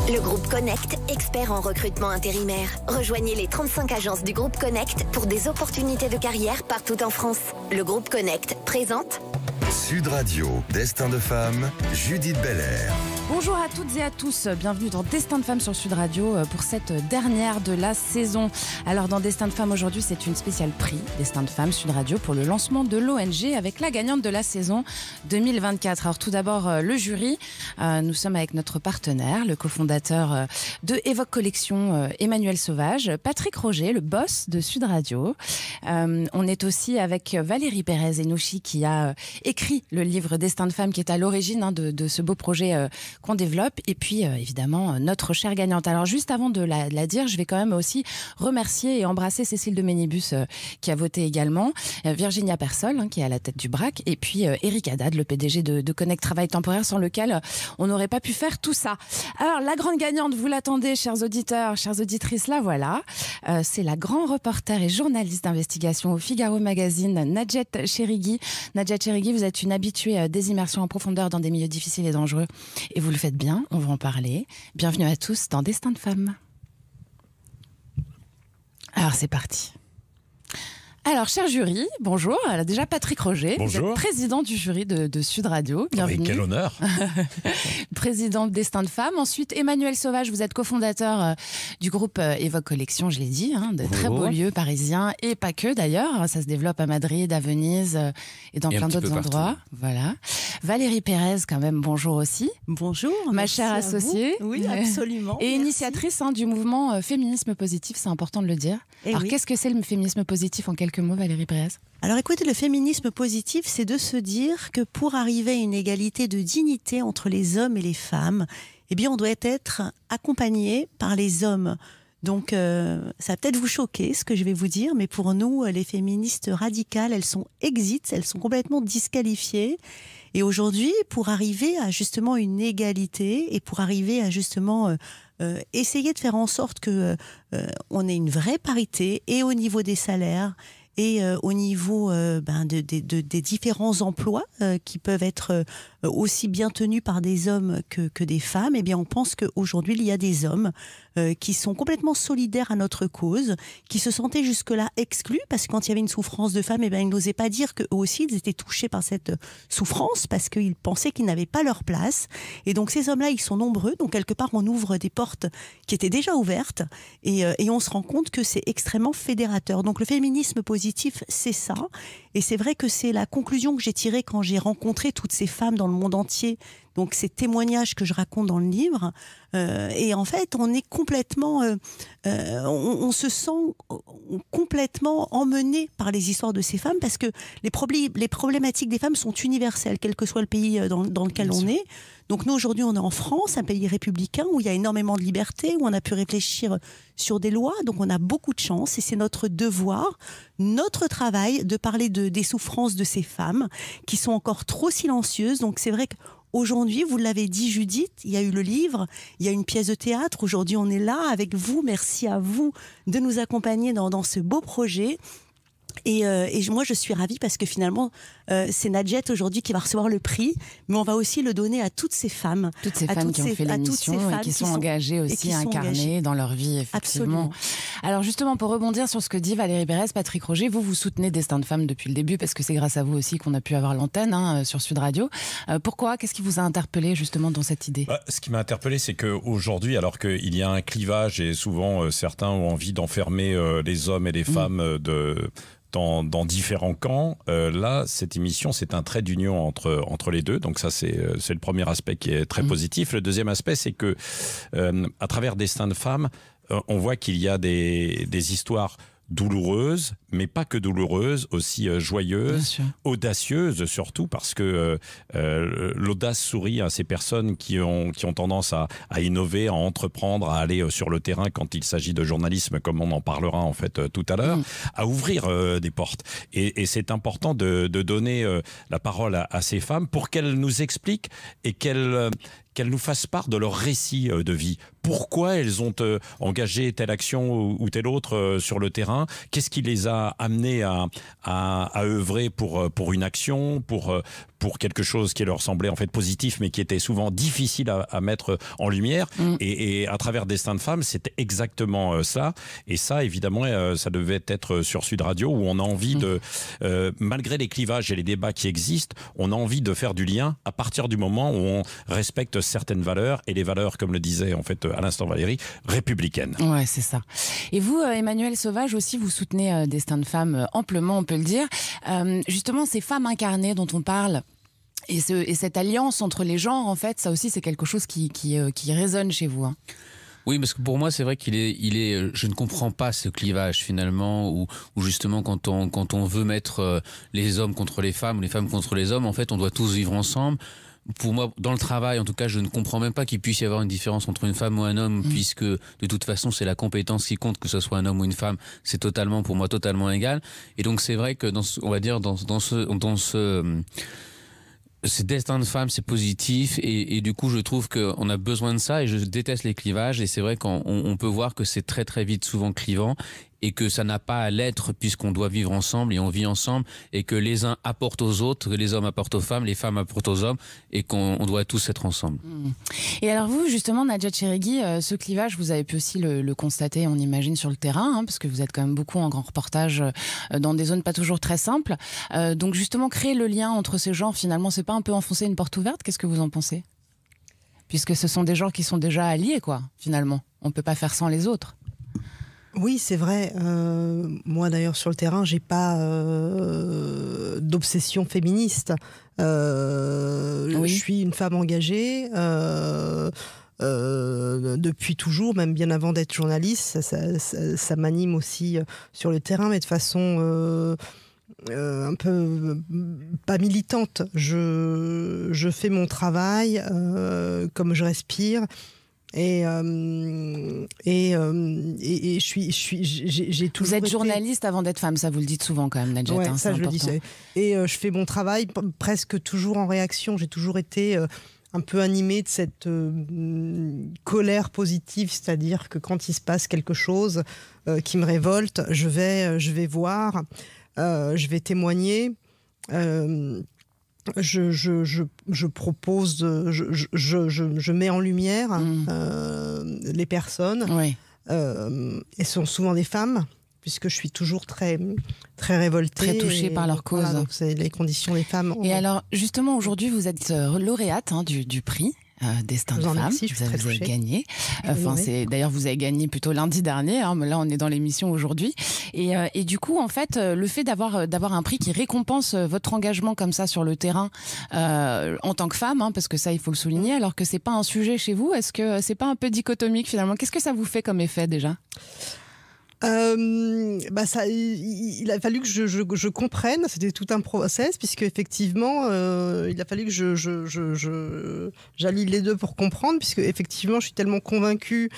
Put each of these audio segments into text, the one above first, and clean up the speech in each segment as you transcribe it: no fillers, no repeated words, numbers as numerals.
Le groupe Connect, expert en recrutement intérimaire. Rejoignez les 35 agences du groupe Connect pour des opportunités de carrière partout en France. Le groupe Connect présente Sud Radio, Destin de femme, Judith Belair. Bonjour à toutes et à tous, bienvenue dans Destin de femme sur Sud Radio pour cette dernière de la saison. Alors dans Destin de femme aujourd'hui, c'est une spéciale prix Destin de femme Sud Radio pour le lancement de l'ONG avec la gagnante de la saison 2024. Alors tout d'abord le jury, nous sommes avec notre partenaire, le cofondateur de Evoque Collection, Emmanuel Sauvage, Patrick Roger, le boss de Sud Radio. On est aussi avec Valérie Pérez-Enouchi qui a écrit le livre Destin de femme qui est à l'origine de ce beau projet qu'on développe, et puis évidemment notre chère gagnante. Alors juste avant de la dire, je vais quand même aussi remercier et embrasser Cécile de Ménibus qui a voté également, Virginia Persol qui est à la tête du BRAC, et puis Eric Haddad, le PDG de Connect Travail Temporaire, sans lequel on n'aurait pas pu faire tout ça. Alors la grande gagnante, vous l'attendez chers auditeurs, chères auditrices, la voilà. C'est la grande reporter et journaliste d'investigation au Figaro Magazine, Nadjet Cherigui. Nadjet Cherigui, vous êtes une habituée des immersions en profondeur dans des milieux difficiles et dangereux, et vous le faites bien, on va en parler. Bienvenue à tous dans Destin de femme. Alors c'est parti. Alors, cher jury, bonjour. Alors, déjà, Patrick Roger, bonjour. Vous êtes président du jury de Sud Radio. Bienvenue. Quel honneur. Président de Destin de Femmes. Ensuite, Emmanuel Sauvage, vous êtes cofondateur du groupe Evoque Collection, je l'ai dit, de très beaux lieux parisiens, et pas que d'ailleurs. Ça se développe à Madrid, à Venise et dans plein d'autres endroits. Voilà. Valérie Pérez, quand même, bonjour aussi. Bonjour. Ma chère associée. Oui, absolument. Et initiatrice du mouvement Féminisme Positif, c'est important de le dire. Alors, qu'est-ce que c'est le féminisme positif en quelques mots, Valérie Pérez? Alors écoutez, le féminisme positif, c'est de se dire que pour arriver à une égalité de dignité entre les hommes et les femmes, eh bien on doit être accompagné par les hommes. Donc ça va peut-être vous choquer ce que je vais vous dire, mais pour nous, les féministes radicales, elles sont exit, elles sont complètement disqualifiées. Et aujourd'hui, pour arriver à justement une égalité et pour arriver à justement essayer de faire en sorte que on ait une vraie parité et au niveau des salaires et au niveau des différents emplois qui peuvent être aussi bien tenus par des hommes que des femmes, eh bien on pense qu'aujourd'hui il y a des hommes qui sont complètement solidaires à notre cause, qui se sentaient jusque-là exclus parce que quand il y avait une souffrance de femmes, eh bien ils n'osaient pas dire qu'eux aussi ils étaient touchés par cette souffrance parce qu'ils pensaient qu'ils n'avaient pas leur place. Et donc ces hommes-là, ils sont nombreux, donc quelque part on ouvre des portes qui étaient déjà ouvertes et on se rend compte que c'est extrêmement fédérateur. Donc le féminisme positif, c'est ça. Et c'est vrai que c'est la conclusion que j'ai tirée quand j'ai rencontré toutes ces femmes dans le monde entier. Donc ces témoignages que je raconte dans le livre. Et en fait, on est complètement... on se sent complètement emmené par les histoires de ces femmes parce que les problématiques des femmes sont universelles, quel que soit le pays dans lequel on est. Donc nous, aujourd'hui, on est en France, un pays républicain où il y a énormément de liberté, où on a pu réfléchir sur des lois. Donc on a beaucoup de chance et c'est notre devoir, notre travail de parler des souffrances de ces femmes qui sont encore trop silencieuses. Donc c'est vrai qu'aujourd'hui, vous l'avez dit Judith, il y a eu le livre, il y a une pièce de théâtre. Aujourd'hui, on est là avec vous. Merci à vous de nous accompagner dans ce beau projet. Et moi, je suis ravie parce que finalement, c'est Nadjet aujourd'hui qui va recevoir le prix, mais on va aussi le donner à toutes ces femmes. Toutes ces femmes qui ont fait l'émission et qui sont engagées aussi, incarnées dans leur vie, effectivement. Absolument. Alors justement, pour rebondir sur ce que dit Valérie Pérez, Patrick Roger, vous soutenez Destin de femme depuis le début, parce que c'est grâce à vous aussi qu'on a pu avoir l'antenne sur Sud Radio. Pourquoi? Qu'est-ce qui vous a interpellé justement dans cette idée? Ce qui m'a interpellé, c'est qu'aujourd'hui, alors qu'il y a un clivage et souvent certains ont envie d'enfermer les hommes et les femmes dans différents camps. Là, cette émission, c'est un trait d'union entre les deux. Donc ça, c'est le premier aspect qui est très positif. Le deuxième aspect, c'est que à travers Destin de femme, on voit qu'il y a des histoires douloureuse, mais pas que douloureuse, aussi joyeuse, audacieuse surtout, parce que l'audace sourit à ces personnes qui ont tendance à innover, à entreprendre, à aller sur le terrain quand il s'agit de journalisme, comme on en parlera en fait tout à l'heure, à ouvrir des portes. Et c'est important de donner la parole à ces femmes pour qu'elles nous expliquent et qu'elles nous fassent part de leur récit de vie. Pourquoi elles ont engagé telle action ou telle autre sur le terrain? Qu'est-ce qui les a amenées à œuvrer pour une action, pour pour quelque chose qui leur semblait en fait positif, mais qui était souvent difficile à mettre en lumière. Et à travers Destin de femme, c'était exactement ça. Et ça, évidemment, ça devait être sur Sud Radio, où on a envie de, malgré les clivages et les débats qui existent, on a envie de faire du lien à partir du moment où on respecte certaines valeurs, et les valeurs, comme le disait en fait à l'instant Valérie, républicaines. Ouais, c'est ça. Et vous, Emmanuel Sauvage, aussi, vous soutenez Destin de femme amplement, on peut le dire. Justement, ces femmes incarnées dont on parle, et cette alliance entre les genres, en fait, ça aussi, c'est quelque chose qui résonne chez vous. Hein. Oui, parce que pour moi, c'est vrai qu'il est, je ne comprends pas ce clivage finalement, où justement quand on veut mettre les hommes contre les femmes, ou les femmes contre les hommes, en fait, on doit tous vivre ensemble. Pour moi, dans le travail, en tout cas, je ne comprends même pas qu'il puisse y avoir une différence entre une femme ou un homme, puisque de toute façon, c'est la compétence qui compte, que ce soit un homme ou une femme, c'est pour moi totalement égal. Et donc, c'est vrai que ce destin de femme, c'est positif, et du coup je trouve qu'on a besoin de ça, et je déteste les clivages, et c'est vrai qu'on peut voir que c'est très très vite souvent clivant, et que ça n'a pas à l'être, puisqu'on doit vivre ensemble et on vit ensemble, et que les uns apportent aux autres, que les hommes apportent aux femmes, les femmes apportent aux hommes, et qu'on doit tous être ensemble. Et alors vous, justement, Nadjat Chérigui, ce clivage, vous avez pu aussi le constater, on imagine, sur le terrain, hein, parce que vous êtes quand même beaucoup en grand reportage dans des zones pas toujours très simples. Donc justement, créer le lien entre ces genres, finalement, c'est pas un peu enfoncer une porte ouverte? Qu'est-ce que vous en pensez? Puisque ce sont des genres qui sont déjà alliés, quoi, finalement. On peut pas faire sans les autres. Oui, c'est vrai. Moi, d'ailleurs, sur le terrain, j'ai pas d'obsession féministe. Je suis une femme engagée depuis toujours, même bien avant d'être journaliste. Ça m'anime aussi sur le terrain, mais de façon un peu pas militante. Je fais mon travail comme je respire. Et j'ai toujours. Vous êtes journaliste avant d'être femme, ça vous le dites souvent quand même, Nadjat. Ouais, hein, ça je important. le dis. Et je fais mon travail presque toujours en réaction. J'ai toujours été un peu animée de cette colère positive, c'est-à-dire que quand il se passe quelque chose qui me révolte, je vais voir, je vais témoigner. Je propose, je mets en lumière les personnes, et ce sont souvent des femmes, puisque je suis toujours très, très révoltée. Très touchée par leur cause. Voilà, donc c'est les conditions des femmes. Et alors, justement, aujourd'hui, vous êtes lauréate du prix. Destin de femme, merci, vous avez gagné. D'ailleurs, vous avez gagné plutôt lundi dernier. Hein, mais là, on est dans l'émission aujourd'hui. Et du coup, en fait, le fait d'avoir un prix qui récompense votre engagement comme ça sur le terrain en tant que femme, hein, parce que ça, il faut le souligner, alors que c'est pas un sujet chez vous. Est-ce que c'est pas un peu dichotomique finalement? Qu'est-ce que ça vous fait comme effet déjà? Il a fallu que je comprenne, c'était tout un process, puisque effectivement il a fallu que j'allie les deux pour comprendre, puisque effectivement je suis tellement convaincue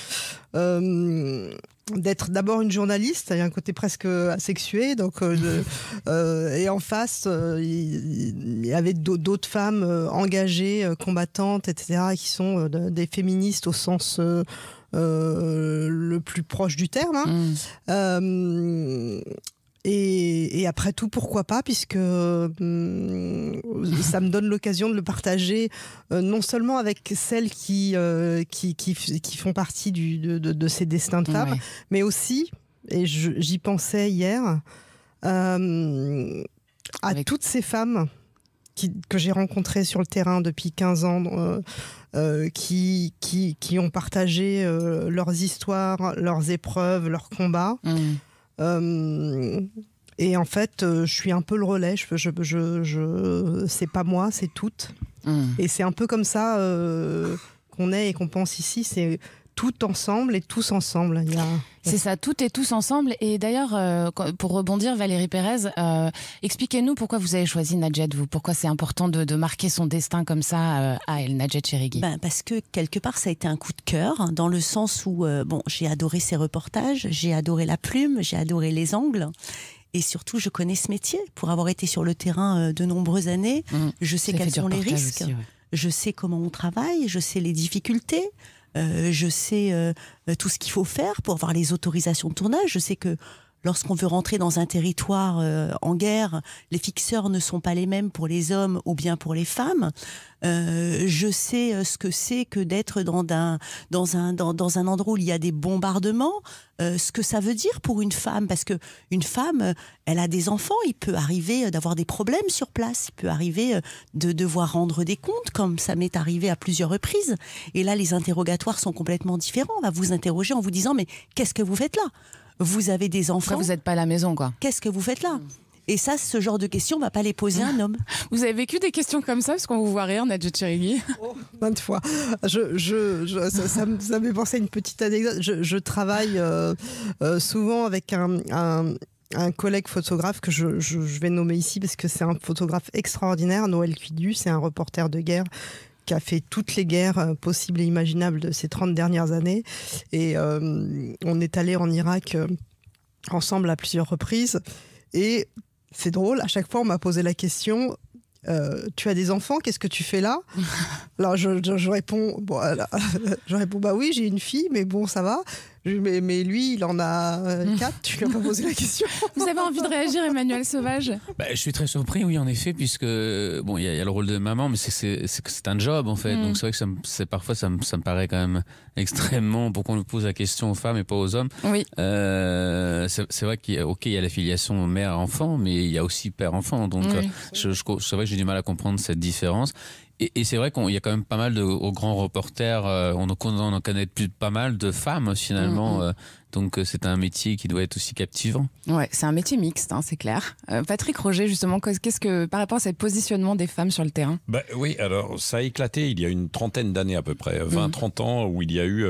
d'être d'abord une journaliste, il y a un côté presque asexué, donc et en face il y avait d'autres femmes engagées, combattantes, etc., qui sont des féministes au sens le plus proche du terme, hein. Et après tout, pourquoi pas, puisque ça me donne l'occasion de le partager non seulement avec celles qui font partie de ces destins de femmes, mais aussi, et j'y pensais hier, à toutes ces femmes que j'ai rencontrées sur le terrain depuis 15 ans, qui ont partagé leurs histoires, leurs épreuves, leurs combats. Et en fait, je suis un peu le relais. C'est pas moi, c'est toutes. Et c'est un peu comme ça qu'on est et qu'on pense ici. C'est tout ensemble et tous ensemble. C'est ça, tout et tous ensemble. Et d'ailleurs, pour rebondir, Valérie Pérez, expliquez-nous pourquoi vous avez choisi Nadjat, vous. Pourquoi c'est important de marquer son destin comme ça à elle, Nadjat Chérigui? Parce que quelque part, ça a été un coup de cœur, dans le sens où j'ai adoré ses reportages, j'ai adoré la plume, j'ai adoré les angles. Et surtout, je connais ce métier. Pour avoir été sur le terrain de nombreuses années, je sais quels sont les risques. Aussi, je sais comment on travaille, je sais les difficultés. Je sais tout ce qu'il faut faire pour avoir les autorisations de tournage. Je sais que lorsqu'on veut rentrer dans un territoire en guerre, les fixeurs ne sont pas les mêmes pour les hommes ou bien pour les femmes. Je sais ce que c'est que d'être dans un endroit où il y a des bombardements, ce que ça veut dire pour une femme, parce que une femme, elle a des enfants, il peut arriver d'avoir des problèmes sur place, il peut arriver de devoir rendre des comptes, comme ça m'est arrivé à plusieurs reprises. Et là, les interrogatoires sont complètement différents. On va vous interroger en vous disant, mais qu'est-ce que vous faites là ? Vous avez des enfants. Après, vous n'êtes pas à la maison, quoi. Qu'est-ce que vous faites là ? Et ça, ce genre de questions, on ne va pas les poser à un homme. Vous avez vécu des questions comme ça, parce qu'on vous voit rire, Nadjet Chérigui? Maintes fois. Ça me fait penser à une petite anecdote. Je travaille souvent avec un collègue photographe que je vais nommer ici parce que c'est un photographe extraordinaire, Noël Cuidu. C'est un reporter de guerre qui a fait toutes les guerres possibles et imaginables de ces 30 dernières années. Et on est allé en Irak ensemble à plusieurs reprises. Et c'est drôle, à chaque fois on m'a posé la question, tu as des enfants, qu'est-ce que tu fais là ? Alors je réponds, bah oui, j'ai une fille, mais bon, ça va. Mais lui, il en a 4, tu lui as pas posé la question. Vous avez envie de réagir, Emmanuel Sauvage ? Je suis très surpris, oui, en effet, puisque bon, il y a le rôle de maman, mais c'est un job en fait. Donc c'est vrai que parfois ça me paraît quand même extrêmement pour qu'on lui pose la question aux femmes et pas aux hommes. Oui. C'est vrai qu'il y a la filiation mère-enfant, mais il y a aussi père-enfant. Donc c'est vrai que j'ai du mal à comprendre cette différence. Et c'est vrai qu'il y a quand même pas mal de grands reporters, on en connaît plus pas mal de femmes finalement, donc c'est un métier qui doit être aussi captivant. Ouais, c'est un métier mixte, c'est clair. Patrick Roger, justement, qu'est-ce que par rapport à ce positionnement des femmes sur le terrain ? Oui, alors ça a éclaté il y a une trentaine d'années à peu près, 20-30 ans, où il y a eu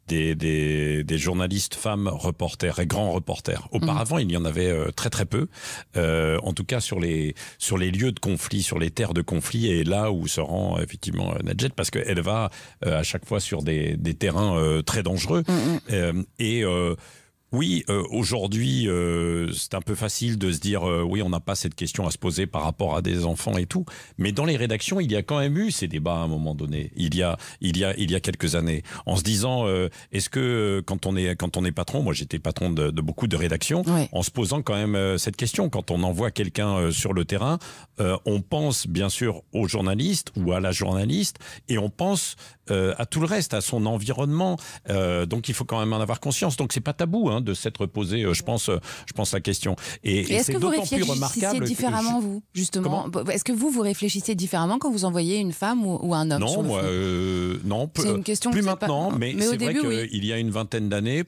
des journalistes femmes reporters et grands reporters. Auparavant, il y en avait très très peu, en tout cas sur les lieux de conflit, sur les terres de conflit, et là où se rend effectivement Nadjet, parce qu'elle va à chaque fois sur des terrains très dangereux. Oui, aujourd'hui, c'est un peu facile de se dire oui, on n'a pas cette question à se poser par rapport à des enfants et tout. Mais dans les rédactions, il y a quand même eu ces débats à un moment donné. Il y a quelques années, en se disant est-ce que quand on est patron, moi j'étais patron de beaucoup de rédactions, en se posant quand même cette question. Quand on envoie quelqu'un sur le terrain, on pense bien sûr au journaliste ou à la journaliste, et on pense à tout le reste, à son environnement. Donc il faut quand même en avoir conscience. Donc c'est pas tabou de s'être posé, je pense la question. Et est-ce c'est que vous d'autant plus remarquable réfléchissez différemment, vous, justement ? Est-ce que vous réfléchissez différemment quand vous envoyez une femme ou un homme ? Non, sur le moi, non, c'est une question plus maintenant, pas... mais c'est vrai qu'il y a une vingtaine d'années,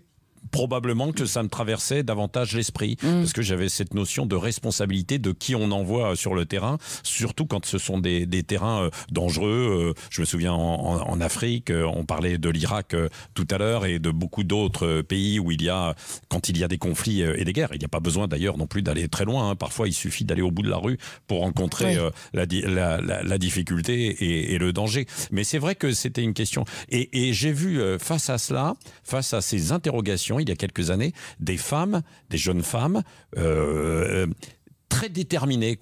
probablement que ça me traversait davantage l'esprit, parce que j'avais cette notion de responsabilité de qui on envoie sur le terrain, surtout quand ce sont des terrains dangereux. Je me souviens en Afrique, on parlait de l'Irak tout à l'heure, et de beaucoup d'autres pays où quand il y a des conflits et des guerres, il n'y a pas besoin d'ailleurs non plus d'aller très loin. Parfois, il suffit d'aller au bout de la rue pour rencontrer la difficulté et le danger. Mais c'est vrai que c'était une question. Et j'ai vu face à cela, face à ces interrogations, il y a quelques années, des jeunes femmes, très déterminées,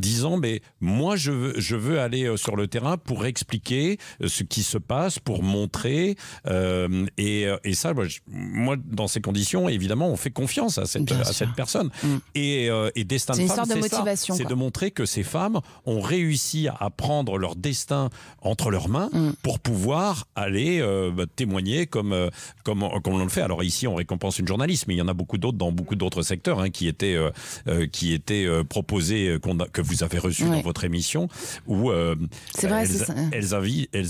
disant mais moi je veux aller sur le terrain pour expliquer ce qui se passe, pour montrer, et ça, moi dans ces conditions, évidemment, on fait confiance à cette personne. Et Destin de Femme, c'est de montrer que ces femmes ont réussi à prendre leur destin entre leurs mains pour pouvoir aller témoigner comme on le fait. Alors ici, on récompense une journaliste, mais il y en a beaucoup d'autres dans beaucoup d'autres secteurs qui étaient proposés, que vous avez reçus dans votre émission, où elles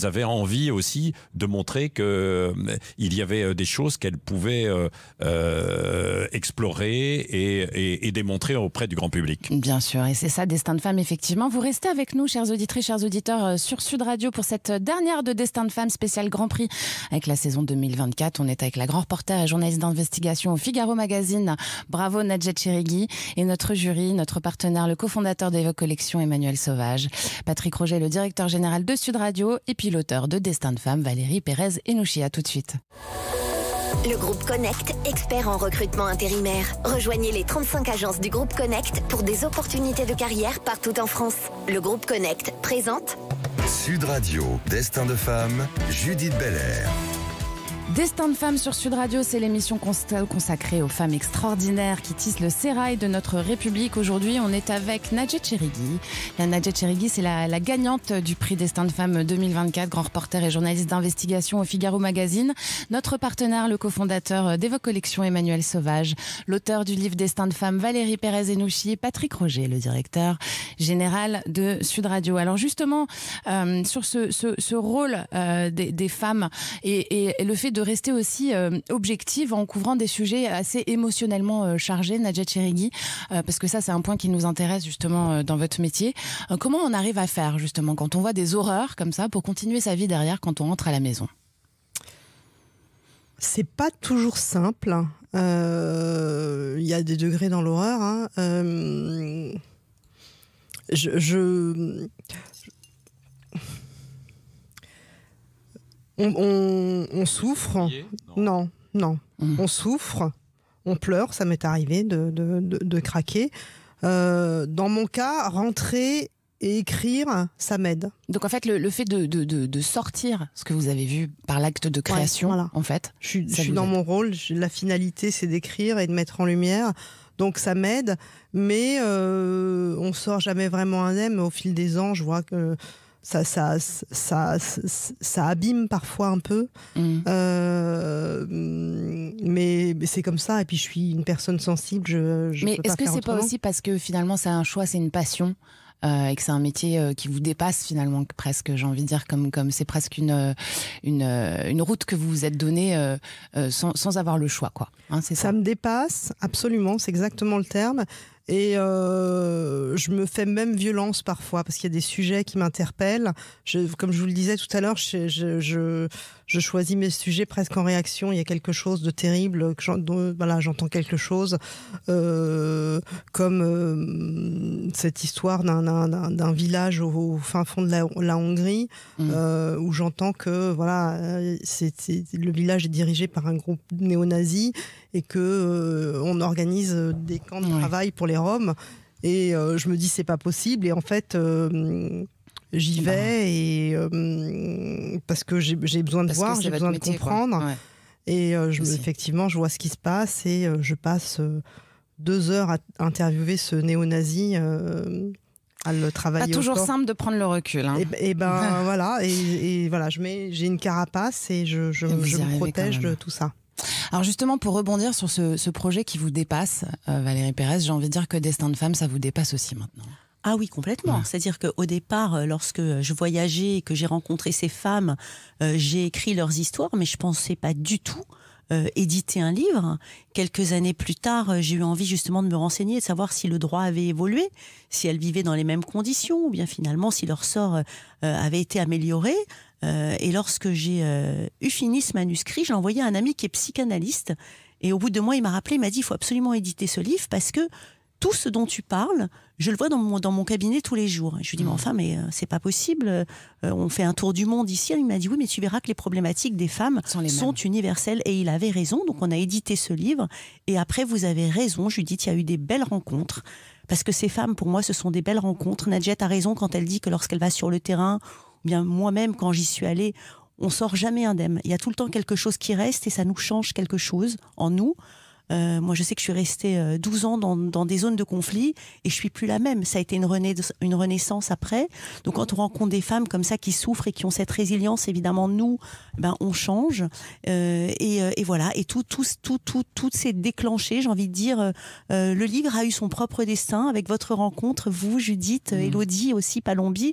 avaient envie aussi de montrer que il y avait des choses qu'elles pouvaient explorer et démontrer auprès du grand public. Bien sûr, et c'est ça, Destin de Femme, effectivement. Vous restez avec nous, chères auditrices, chers auditeurs, sur Sud Radio pour cette dernière de Destin de Femme spécial Grand Prix avec la saison 2024. On est avec la grand reporter et journaliste d'investigation au Figaro Magazine. Bravo Nadjet Chérigui, et notre jury, notre partenaire, le cofondateur d'Evoque Collection, Emmanuel Sauvage. Patrick Roger, le directeur général de Sud Radio, et puis l'auteur de Destin de Femme, Valérie Pérez Enouchi. À tout de suite. Le groupe Connect, expert en recrutement intérimaire. Rejoignez les 35 agences du groupe Connect pour des opportunités de carrière partout en France. Le groupe Connect présente Sud Radio, Destin de Femme, Judith Belair. Destin de femme sur Sud Radio, c'est l'émission consacrée aux femmes extraordinaires qui tissent le sérail de notre République. Aujourd'hui, on est avec Nadjet Cherigui. Nadjet Cherigui, c'est la gagnante du prix Destin de femme 2024, grand reporter et journaliste d'investigation au Figaro Magazine. Notre partenaire, le cofondateur d'Evoque Collection, Emmanuel Sauvage. L'auteur du livre Destin de femme, Valérie Pérez-Henouchi. Patrick Roger, le directeur général de Sud Radio. Alors justement, sur ce rôle des femmes et le fait de rester aussi objective en couvrant des sujets assez émotionnellement chargés, Nadjet Cherigui, parce que ça c'est un point qui nous intéresse justement dans votre métier. Comment on arrive à faire justement quand on voit des horreurs comme ça pour continuer sa vie derrière quand on rentre à la maison? C'est pas toujours simple. Il y a des degrés dans l'horreur. Hein. On souffre. Non. On souffre, on pleure, ça m'est arrivé de craquer. Dans mon cas, rentrer et écrire, ça m'aide. Donc en fait, le fait de sortir ce que vous avez vu par l'acte de création, voilà. En fait. Je suis dans mon rôle, la finalité c'est d'écrire et de mettre en lumière. Donc ça m'aide, mais on sort jamais vraiment indemne. Au fil des ans, je vois que ça abîme parfois un peu, mais c'est comme ça. Et puis je suis une personne sensible. Mais est-ce que c'est autrement. pas aussi parce que finalement c'est un choix, c'est une passion, et que c'est un métier qui vous dépasse finalement presque, j'ai envie de dire, comme c'est presque une route que vous vous êtes donnée sans avoir le choix, quoi. Hein, c'est ça. Ça me dépasse absolument, c'est exactement le terme. Et je me fais même violence parfois parce qu'il y a des sujets qui m'interpellent. Comme je vous le disais tout à l'heure, je choisis mes sujets presque en réaction. Il y a quelque chose de terrible, j'entends quelque chose comme cette histoire d'un village au fin fond de la Hongrie, où j'entends que le village est dirigé par un groupe néo-nazi et que on organise des camps de travail pour les Roms, et je me dis c'est pas possible, et en fait j'y vais et parce que j'ai besoin de voir, j'ai besoin de comprendre, ouais. Et effectivement je vois ce qui se passe et je passe 2 heures à interviewer ce néo-nazi, à le travailler. Pas toujours simple de prendre le recul. Hein. Et ben voilà, et voilà, j'ai une carapace et je me protège de tout ça. Alors justement, pour rebondir sur ce projet qui vous dépasse, Valérie Pérez, j'ai envie de dire que Destin de femme, ça vous dépasse aussi maintenant. Ah oui, complètement. Ouais. C'est-à-dire qu'au départ, lorsque je voyageais et que j'ai rencontré ces femmes, j'ai écrit leurs histoires, mais je pensais pas du tout éditer un livre. Quelques années plus tard, j'ai eu envie justement de me renseigner, de savoir si le droit avait évolué, si elles vivaient dans les mêmes conditions, ou bien finalement si leur sort avait été amélioré. Et lorsque j'ai eu fini ce manuscrit, j'ai envoyé à un ami qui est psychanalyste. Et au bout de 2 mois, il m'a rappelé, il m'a dit, il faut absolument éditer ce livre parce que tout ce dont tu parles, je le vois dans mon cabinet tous les jours. Je lui dis, mais enfin, c'est pas possible. On fait un tour du monde ici. Il m'a dit, oui, mais tu verras que les problématiques des femmes sont universelles. Et il avait raison. Donc, on a édité ce livre. Et après, vous avez raison, Judith, il y a eu des belles rencontres. Parce que ces femmes, pour moi, ce sont des belles rencontres. Nadjet a raison quand elle dit que lorsqu'elle va sur le terrain, ou bien moi-même, quand j'y suis allée, on sort jamais indemne. Il y a tout le temps quelque chose qui reste et ça nous change quelque chose en nous. Moi, je sais que je suis restée 12 ans dans des zones de conflit et je suis plus la même. Ça a été une renaissance après. Donc, quand on rencontre des femmes comme ça qui souffrent et qui ont cette résilience, évidemment, nous, on change. Et voilà. Et tout s'est déclenché. J'ai envie de dire, le livre a eu son propre destin avec votre rencontre, vous, Judith, Élodie aussi, Palombi.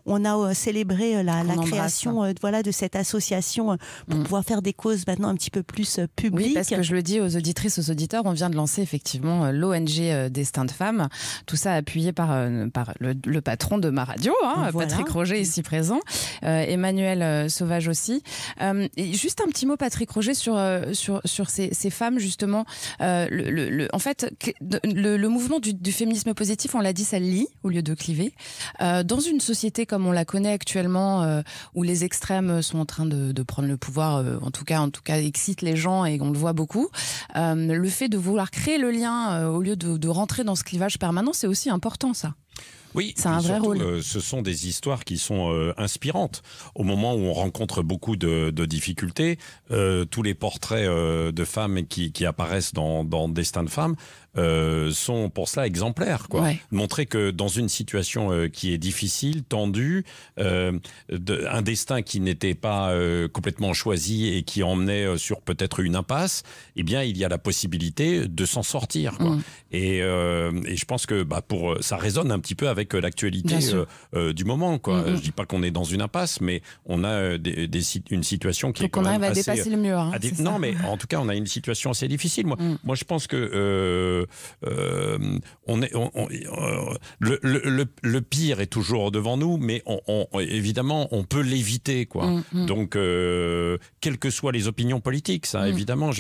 On a célébré la création de cette association pour pouvoir faire des causes maintenant un petit peu plus publiques. Oui, parce que je le dis aux auditrices, aux auditeurs, on vient de lancer effectivement l'ONG Destin de femme. Tout ça appuyé par le patron de ma radio, voilà. Patrick Roger ici présent, Emmanuel Sauvage aussi. Et juste un petit mot, Patrick Roger, sur ces femmes justement. En fait, le mouvement du féminisme positif, on l'a dit, ça lie au lieu de cliver. Dans une société comme on la connaît actuellement, où les extrêmes sont en train de prendre le pouvoir, en tout cas excitent les gens et on le voit beaucoup. Le fait de vouloir créer le lien au lieu de rentrer dans ce clivage permanent, c'est aussi important, ça. Oui, c'est un vrai surtout, rôle. Ce sont des histoires qui sont inspirantes. Au moment où on rencontre beaucoup de difficultés, tous les portraits de femmes qui apparaissent dans Destin de femmes sont pour cela exemplaires, quoi. Ouais. Montrer que dans une situation qui est difficile, tendue, un destin qui n'était pas complètement choisi et qui emmenait sur peut-être une impasse, eh bien il y a la possibilité de s'en sortir, quoi. Et je pense que ça résonne un petit peu avec l'actualité du moment, quoi. Je dis pas qu'on est dans une impasse, mais on a une situation qui est quand même assez... Faut qu'on arrive à dépasser le mur. Non, mais en tout cas, on a une situation assez difficile. Moi, je pense que le pire est toujours devant nous, mais évidemment, on peut l'éviter, quoi. Donc, quelles que soient les opinions politiques, ça, évidemment,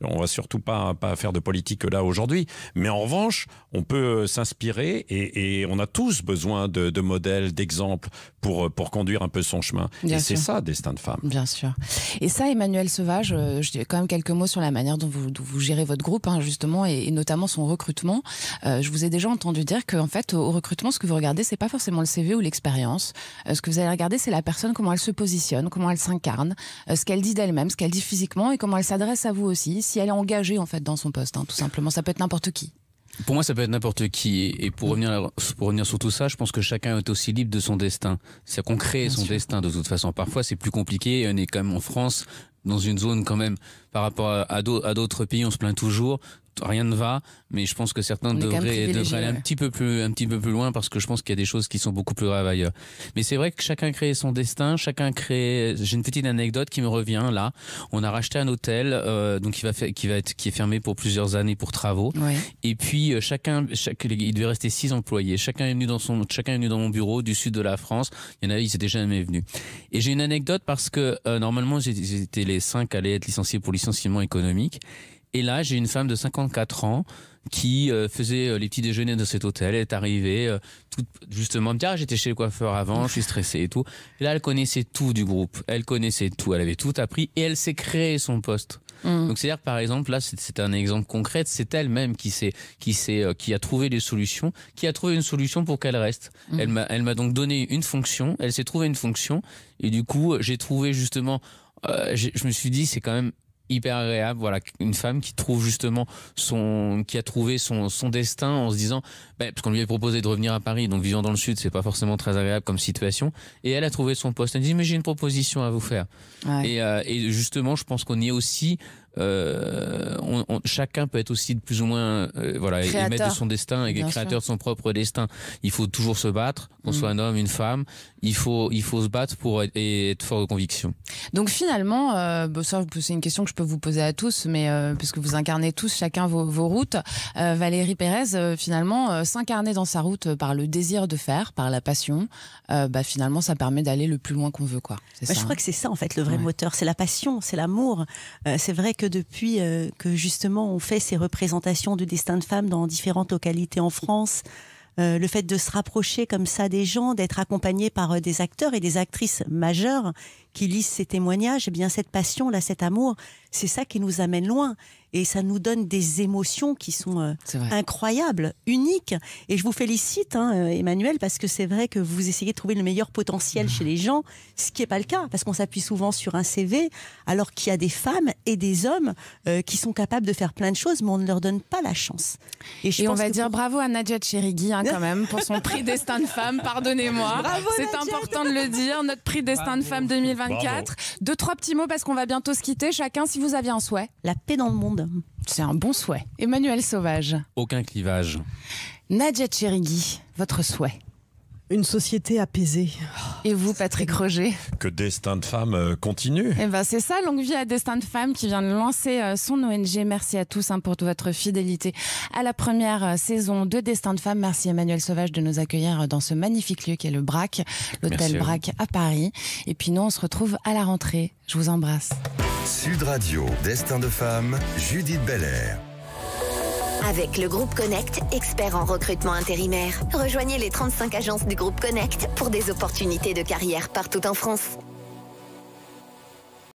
on va surtout pas faire de politique là aujourd'hui. Mais en revanche, on peut s'inspirer et on a tous besoin de modèles, d'exemples pour conduire un peu son chemin. Bien et sûr. c'est ça, Destin de femme. Bien sûr. Et ça, Emmanuel Sauvage, je dis quand même quelques mots sur la manière dont vous gérez votre groupe, justement, et notamment son recrutement. Je vous ai déjà entendu dire qu'en fait, au recrutement, ce que vous regardez, c'est pas forcément le CV ou l'expérience. Ce que vous allez regarder, c'est la personne, comment elle se positionne, comment elle s'incarne, ce qu'elle dit d'elle-même, ce qu'elle dit physiquement et comment elle s'adresse à vous aussi, si elle est engagée en fait dans son poste, tout simplement. Ça peut être n'importe qui. Pour moi, ça peut être n'importe qui. Et pour revenir sur tout ça, je pense que chacun est aussi libre de son destin. C'est-à-dire qu'on crée son destin de toute façon. Parfois, c'est plus compliqué. On est quand même en France, dans une zone quand même, par rapport à d'autres pays, on se plaint toujours. Rien ne va, mais je pense que certains devraient aller un petit peu plus loin, parce que je pense qu'il y a des choses qui sont beaucoup plus graves ailleurs. Mais c'est vrai que chacun crée son destin, j'ai une petite anecdote qui me revient là. On a racheté un hôtel, donc qui est fermé pour plusieurs années pour travaux. Ouais. Et puis il devait rester 6 employés. Chacun est venu dans mon bureau du sud de la France. Il y en a, ils étaient jamais venus. Et j'ai une anecdote parce que normalement j'étais les 5 à aller être licenciés pour licenciement économique. Et là, j'ai une femme de 54 ans qui faisait les petits déjeuners de cet hôtel. Elle est arrivée justement, me dit j'étais chez le coiffeur avant, je suis stressée et tout. Et là, elle connaissait tout du groupe. Elle connaissait tout. Elle avait tout appris et elle s'est créée son poste. Donc c'est-à-dire, par exemple, là, c'est un exemple concret. C'est elle-même qui a trouvé des solutions, qui a trouvé une solution pour qu'elle reste. Elle m'a donc donné une fonction. Elle s'est trouvée une fonction. Et du coup, j'ai trouvé justement, je me suis dit, c'est quand même hyper agréable, voilà, une femme qui trouve justement qui a trouvé son destin en se disant, parce qu'on lui a proposé de revenir à Paris, donc vivant dans le sud, c'est pas forcément très agréable comme situation, et elle a trouvé son poste. Elle dit, mais j'ai une proposition à vous faire. Ouais. Et justement, je pense qu'on y est aussi. Chacun peut être aussi de plus ou moins et maître de son destin et créateur de son propre destin. Il faut toujours se battre, qu'on soit un homme, une femme. Il faut se battre pour être fort de conviction. Donc finalement, ça c'est une question que je peux vous poser à tous, mais puisque vous incarnez tous chacun vos routes, Valérie Pérez, finalement, s'incarner dans sa route par le désir de faire, par la passion, finalement ça permet d'aller le plus loin qu'on veut, quoi. Je crois que c'est ça en fait le vrai moteur, c'est la passion, c'est l'amour. C'est vrai que depuis que justement on fait ces représentations de Destin de femme dans différentes localités en France, le fait de se rapprocher comme ça des gens, d'être accompagné par des acteurs et des actrices majeures qui lisent ces témoignages, eh bien cette passion là, cet amour, c'est ça qui nous amène loin. Et ça nous donne des émotions qui sont incroyables, uniques. Et je vous félicite, Emmanuel, parce que c'est vrai que vous essayez de trouver le meilleur potentiel chez les gens, ce qui n'est pas le cas, parce qu'on s'appuie souvent sur un CV, alors qu'il y a des femmes et des hommes qui sont capables de faire plein de choses, mais on ne leur donne pas la chance. Et on va dire bravo à Nadja Tcherigui, quand même, pour son prix Destin de femme, pardonnez-moi. Bravo, c'est Nadja, important de le dire, notre prix Destin de femme 2024. Bravo. 2-3 petits mots, parce qu'on va bientôt se quitter. Chacun, si vous aviez un souhait. La paix dans le monde. C'est un bon souhait. Emmanuel Sauvage. Aucun clivage. Nadja Tcherigui, votre souhait. Une société apaisée. Et vous, Patrick Roger? Que Destin de femme continue. Eh ben, c'est ça, longue vie à Destin de femme qui vient de lancer son ONG. Merci à tous pour votre fidélité à la première saison de Destin de femme. Merci Emmanuel Sauvage de nous accueillir dans ce magnifique lieu qui est le Brac, l'hôtel Brac à Paris. Et puis nous, on se retrouve à la rentrée. Je vous embrasse. Sud Radio, Destin de femme, Judith Belair. Avec le groupe Connect, expert en recrutement intérimaire. Rejoignez les 35 agences du groupe Connect pour des opportunités de carrière partout en France.